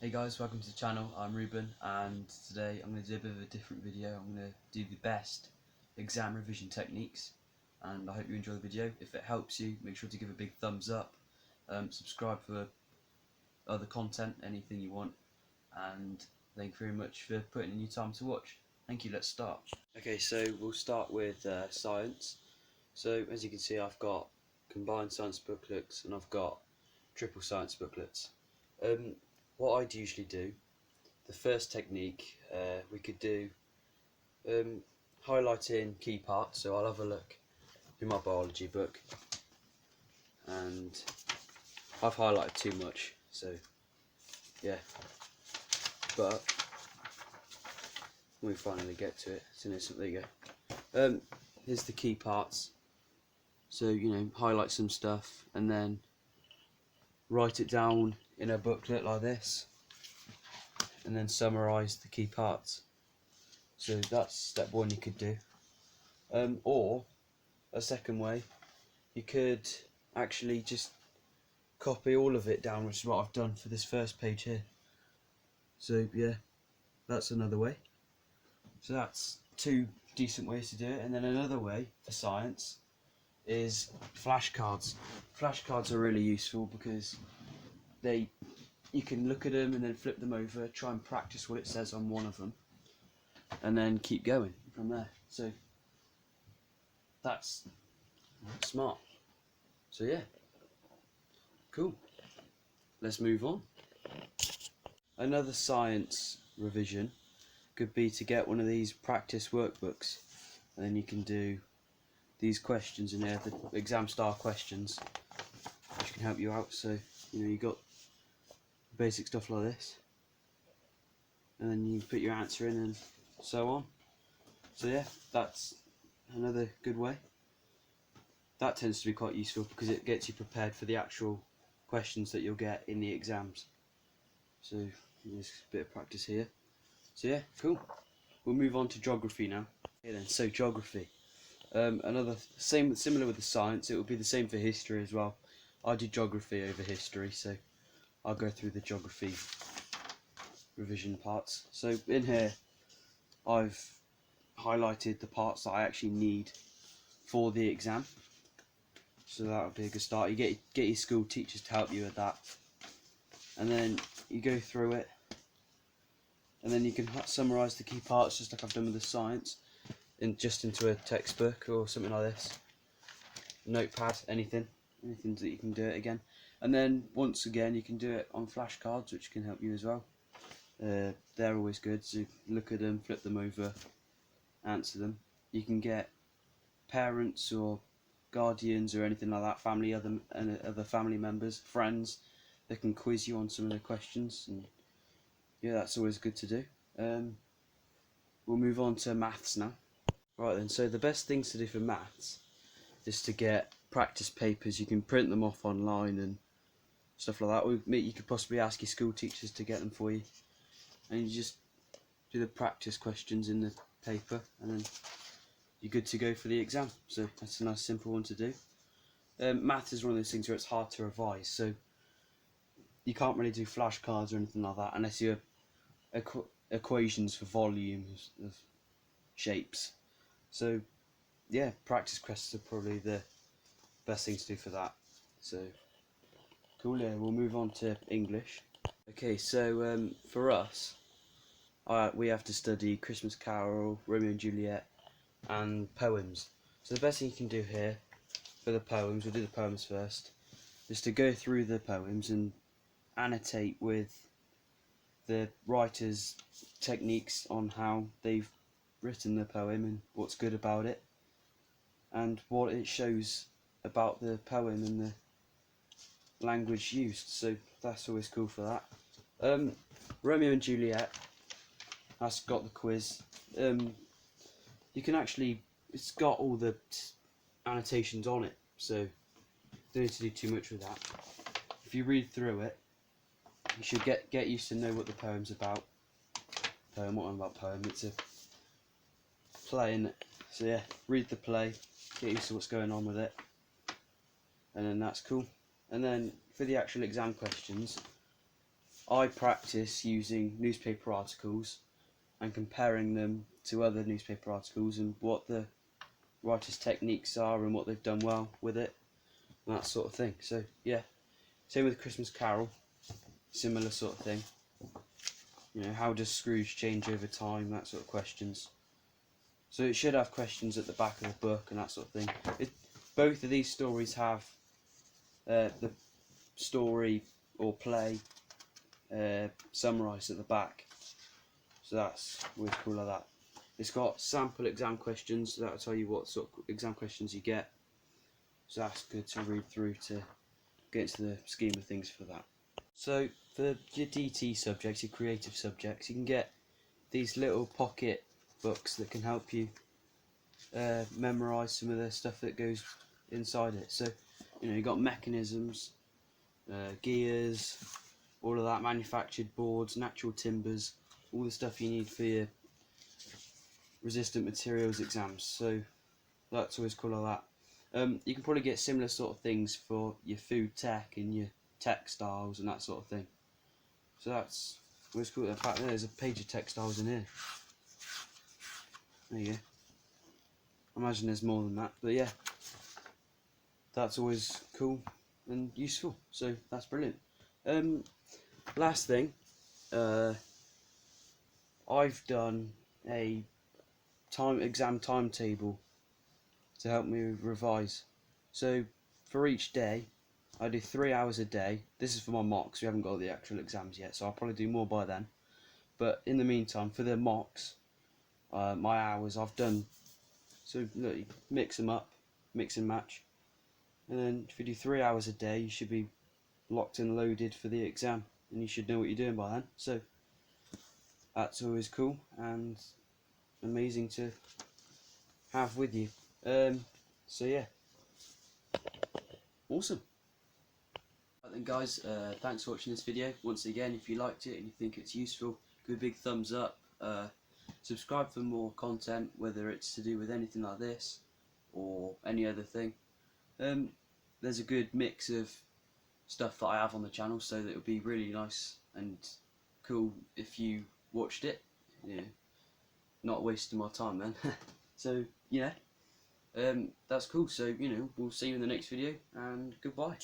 Hey guys, welcome to the channel. I'm Ruben, and today I'm going to do a bit of a different video. I'm going to do the best exam revision techniques, and I hope you enjoy the video. If it helps you, make sure to give a big thumbs up, subscribe for other content, anything you want, and thank you very much for putting in your time to watch. Thank you, let's start. Okay, so we'll start with science. So as you can see, I've got combined science booklets and I've got triple science booklets. What I'd usually do, the first technique, we could do highlighting key parts. So I'll have a look through my biology book, and I've highlighted too much, so yeah, but when we finally get to it, so there you go. Here's the key parts. So, you know, highlight some stuff and then write it down in a booklet like this, and then summarise the key parts. So that's step one you could do. Or a second way, you could actually just copy all of it down, which is what I've done for this first page here. So yeah, that's another way. So that's two decent ways to do it. And then another way for science is flashcards. Flashcards are really useful because you can look at them and then flip them over, try and practice what it says on one of them, and then keep going from there. So that's smart. So yeah, cool. Let's move on. Another science revision could be to get one of these practice workbooks, and then you can do these questions in there, the exam style questions, which can help you out. So, you know, you got basic stuff like this, and then you put your answer in and so on. So yeah, that's another good way. That tends to be quite useful because it gets you prepared for the actual questions that you'll get in the exams. So there's a bit of practice here. So yeah, cool. We'll move on to geography now. Okay then, so geography. Similar with the science, it will be the same for history as well. I do geography over history, so I'll go through the geography revision parts. So in here, I've highlighted the parts that I actually need for the exam. So that would be a good start. You get your school teachers to help you with that, and then you go through it, and then you can summarise the key parts just like I've done with the science, into a textbook or something like this, notepad, anything that you can do it again. And then once again you can do it on flashcards, which can help you as well. They're always good, so look at them, flip them over, answer them. You can get parents or guardians or anything like that, other family members, friends, that can quiz you on some of the questions, and yeah, that's always good to do. We'll move on to maths now. Right then, so the best things to do for maths is to get practice papers. You can print them off online and stuff like that. Or you could possibly ask your school teachers to get them for you, and you just do the practice questions in the paper, and then you're good to go for the exam. So that's a nice simple one to do. Math is one of those things where it's hard to revise, so you can't really do flashcards or anything like that unless you're equations for volumes of shapes. So yeah, practice questions are probably the best thing to do for that. So cool. Yeah, we'll move on to English. Okay, so for us, we have to study Christmas Carol, Romeo and Juliet, and poems. So the best thing you can do here for the poems, we'll do the poems first, is to go through the poems and annotate with the writer's techniques on how they've written the poem and what's good about it and what it shows about the poem and the language used. So that's always cool for that. Romeo and Juliet, that's got the quiz. You can actually, it's got all the annotations on it, so don't need to do too much with that. If you read through it, you should get used to know what the poem's about. What I'm about poem, it's a play, innit? So yeah, read the play, get used to what's going on with it, and then that's cool. And then for the actual exam questions, I practice using newspaper articles and comparing them to other newspaper articles and what the writer's techniques are and what they've done well with it and that sort of thing. So yeah, same with Christmas Carol, similar sort of thing. You know, how does Scrooge change over time, that sort of questions. So it should have questions at the back of the book and that sort of thing. Both of these stories have the story or play summarised at the back. So that's what's cool like that. It's got sample exam questions, so that'll tell you what sort of exam questions you get. So that's good to read through to get into the scheme of things for that. So for your DT subjects, your creative subjects, you can get these little pocket books that can help you memorise some of the stuff that goes inside it. So you know, you've got mechanisms, gears, all of that, manufactured boards, natural timbers, all the stuff you need for your resistant materials exams. So that's always cool like that. You can probably get similar sort of things for your food tech and your textiles and that sort of thing. So that's always cool. In fact, there's a page of textiles in here. There you go. I imagine there's more than that, but yeah, that's always cool and useful. So that's brilliant. Last thing, I've done a exam timetable to help me revise. So for each day, I do 3 hours a day. This is for my mocks. We haven't got the actual exams yet, so I'll probably do more by then. But in the meantime, for the mocks, my hours I've done. So look, you mix them up, mix and match, and then if you do 3 hours a day, you should be locked and loaded for the exam, and you should know what you're doing by then. So that's always cool and amazing to have with you. So yeah, awesome. Right then guys, thanks for watching this video. Once again, if you liked it and you think it's useful, give a big thumbs up. Subscribe for more content, whether it's to do with anything like this or any other thing. There's a good mix of stuff that I have on the channel, so that it would be really nice and cool if you watched it. Yeah, not wasting my time then. So yeah, that's cool. So you know, we'll see you in the next video, and goodbye.